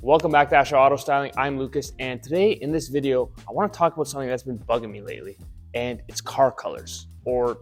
Welcome back to Asher Auto Styling. I'm Lucas, and today in this video, I want to talk about something that's been bugging me lately, and it's car colors, or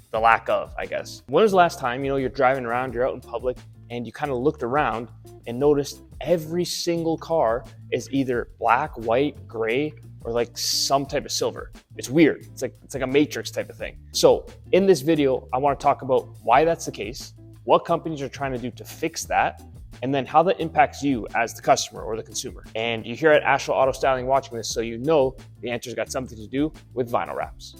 the lack of, I guess. When was the last time, you're driving around, you're out in public, and you kind of looked around and noticed every single car is either black, white, gray, or like some type of silver. It's weird. It's like a matrix type of thing. So in this video, I want to talk about why that's the case, what companies are trying to do to fix that, and then how that impacts you as the customer or the consumer. And you're here at Asher Auto Styling watching this, so you know the answer's got something to do with vinyl wraps.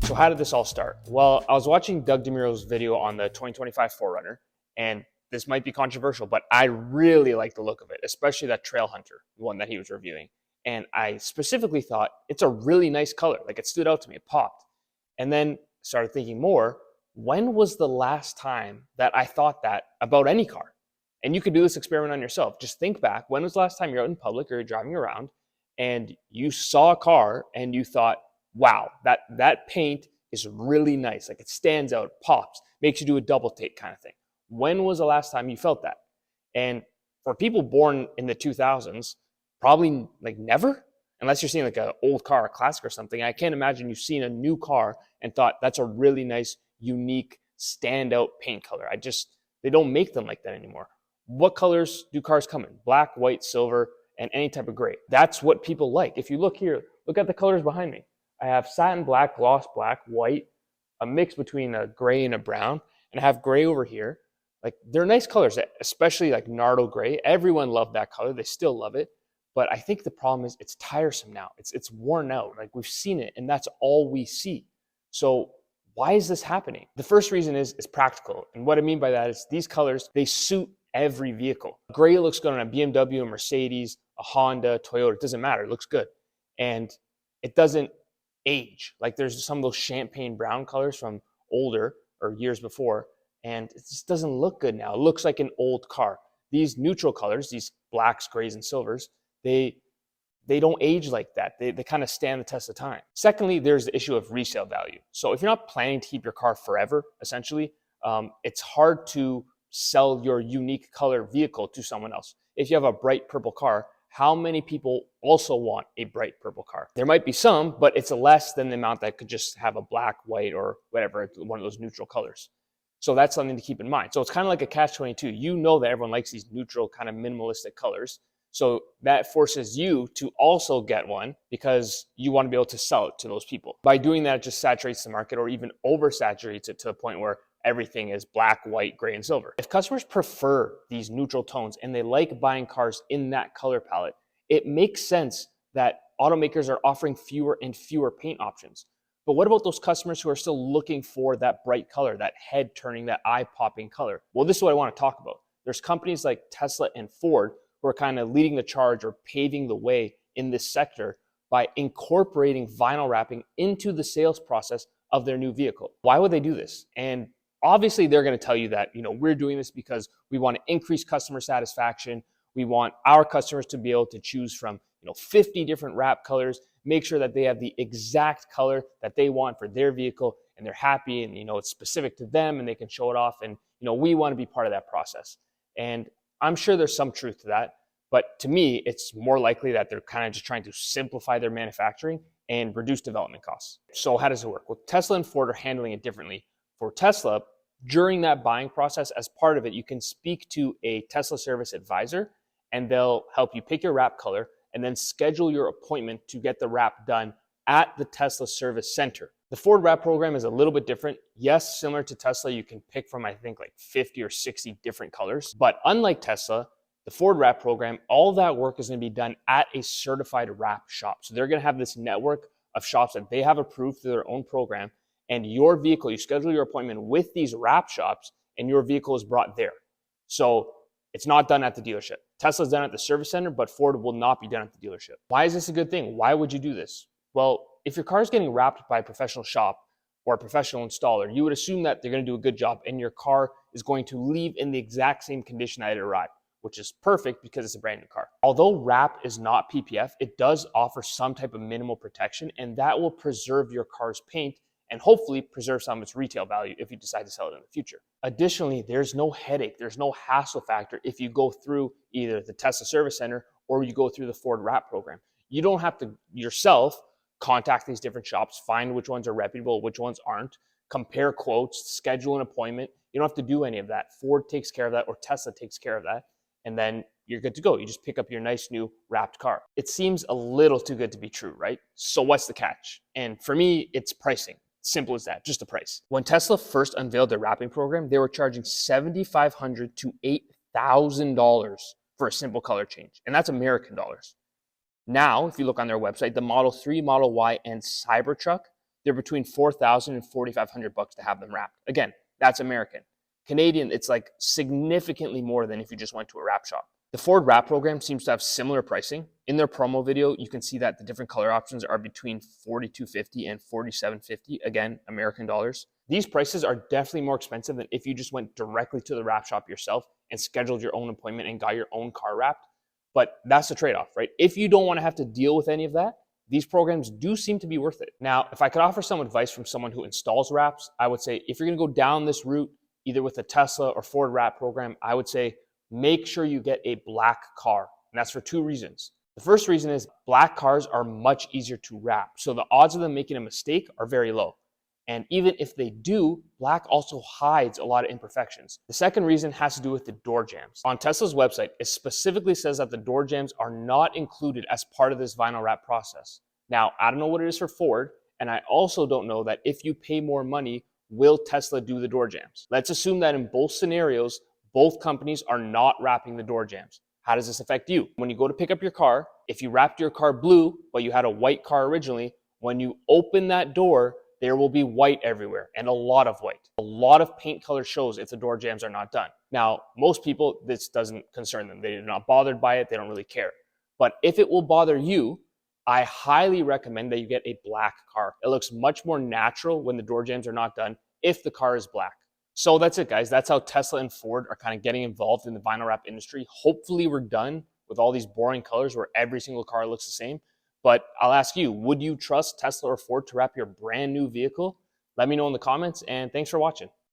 So how did this all start? Well, I was watching Doug DeMuro's video on the 2025 4Runner, and this might be controversial, but I really like the look of it, especially that Trail Hunter, the one that he was reviewing. And I specifically thought it's a really nice color. Like, it stood out to me, it popped. And then started thinking more, when was the last time that I thought that about any car? And you could do this experiment on yourself. Just think back, when was the last time you're out in public or you're driving around and you saw a car and you thought, wow, that paint is really nice. Like, it stands out, pops, makes you do a double take kind of thing. When was the last time you felt that? And for people born in the 2000s, probably like never, unless you're seeing like an old car, a classic or something. I can't imagine you've seen a new car and thought that's a really nice, unique, standout paint color. They don't make them like that anymore. What colors do cars come in? Black, white, silver, and any type of gray. That's what people like. If you look here, look at the colors behind me. I have satin black, gloss black, white, a mix between a gray and a brown, and I have gray over here. Like, they're nice colors, especially like Nardo gray. Everyone loved that color. They still love it. But I think the problem is it's tiresome now. It's worn out. Like, we've seen it, and that's all we see. So why is this happening? The first reason is practical. And what I mean by that is these colors, they suit every vehicle. Gray looks good on a BMW, a Mercedes, a Honda, Toyota. It doesn't matter. It looks good. And it doesn't age. Like, there's some of those champagne brown colors from older or years before, and it just doesn't look good now. It looks like an old car. These neutral colors, these blacks, grays, and silvers, they don't age like that. They kind of stand the test of time. Secondly, there's the issue of resale value. So if you're not planning to keep your car forever, essentially, it's hard to sell your unique color vehicle to someone else. If you have a bright purple car, how many people also want a bright purple car? There might be some, but it's less than the amount that could just have a black, white, or whatever, one of those neutral colors. So that's something to keep in mind. So it's kind of like a catch-22. You know that everyone likes these neutral, kind of minimalistic colors. So that forces you to also get one because you want to be able to sell it to those people. By doing that, it just saturates the market or even oversaturates it to the point where everything is black, white, gray, and silver. If customers prefer these neutral tones and they like buying cars in that color palette, it makes sense that automakers are offering fewer and fewer paint options. But what about those customers who are still looking for that bright color, that head-turning, that eye-popping color? Well, this is what I want to talk about. There's companies like Tesla and Ford who are kind of leading the charge or paving the way in this sector by incorporating vinyl wrapping into the sales process of their new vehicle. Why would they do this? And obviously they're going to tell you that, we're doing this because we want to increase customer satisfaction. We want our customers to be able to choose from, 50 different wrap colors, make sure that they have the exact color that they want for their vehicle and they're happy and, it's specific to them and they can show it off. And, we want to be part of that process. And I'm sure there's some truth to that, but to me, it's more likely that they're kind of just trying to simplify their manufacturing and reduce development costs. So how does it work? Well, Tesla and Ford are handling it differently. For Tesla, during that buying process, as part of it, you can speak to a Tesla service advisor and they'll help you pick your wrap color and then schedule your appointment to get the wrap done at the Tesla service center. The Ford wrap program is a little bit different. Yes, similar to Tesla, you can pick from, I think, like 50 or 60 different colors. But unlike Tesla, the Ford wrap program, all that work is going to be done at a certified wrap shop. So they're going to have this network of shops that they have approved through their own program. And your vehicle, you schedule your appointment with these wrap shops and your vehicle is brought there. So it's not done at the dealership. Tesla's done at the service center, but Ford will not be done at the dealership. Why is this a good thing? Why would you do this? Well, if your car is getting wrapped by a professional shop or a professional installer, you would assume that they're going to do a good job and your car is going to leave in the exact same condition that it arrived, which is perfect because it's a brand new car. Although wrap is not PPF, it does offer some type of minimal protection and that will preserve your car's paint and hopefully preserve some of its retail value if you decide to sell it in the future. Additionally, there's no headache, there's no hassle factor if you go through either the Tesla Service Center or you go through the Ford Wrap program. You don't have to yourself contact these different shops, find which ones are reputable, which ones aren't, compare quotes, schedule an appointment. You don't have to do any of that. Ford takes care of that, or Tesla takes care of that, and then you're good to go. You just pick up your nice new wrapped car. It seems a little too good to be true, right? So what's the catch? And for me, it's pricing. Simple as that, just the price. When Tesla first unveiled their wrapping program, they were charging $7,500 to $8,000 for a simple color change, and that's American dollars. Now, if you look on their website, the Model 3, Model Y, and Cybertruck, they're between $4,000 and $4,500 to have them wrapped. Again, that's American. Canadian, it's like significantly more than if you just went to a wrap shop. The Ford Wrap program seems to have similar pricing. In their promo video, you can see that the different color options are between $4,250 and $4,750, again, American dollars. These prices are definitely more expensive than if you just went directly to the wrap shop yourself and scheduled your own appointment and got your own car wrapped. But that's the trade-off, right? If you don't want to have to deal with any of that, these programs do seem to be worth it. Now, if I could offer some advice from someone who installs wraps, I would say if you're going to go down this route, either with the Tesla or Ford Wrap program, I would say make sure you get a black car. And that's for two reasons. The first reason is black cars are much easier to wrap, so the odds of them making a mistake are very low. And even if they do, black also hides a lot of imperfections. The second reason has to do with the door jambs. On Tesla's website, it specifically says that the door jambs are not included as part of this vinyl wrap process. Now, I don't know what it is for Ford, and I also don't know that if you pay more money, will Tesla do the door jambs? Let's assume that in both scenarios, both companies are not wrapping the door jambs. How does this affect you? When you go to pick up your car, if you wrapped your car blue, but you had a white car originally, when you open that door, there will be white everywhere, and a lot of white. A lot of paint color shows if the door jambs are not done. Now, most people, this doesn't concern them. They're not bothered by it. They don't really care. But if it will bother you, I highly recommend that you get a black car. It looks much more natural when the door jambs are not done if the car is black. So that's it, guys. That's how Tesla and Ford are kind of getting involved in the vinyl wrap industry. Hopefully we're done with all these boring colors where every single car looks the same. But I'll ask you, would you trust Tesla or Ford to wrap your brand new vehicle? Let me know in the comments, and thanks for watching.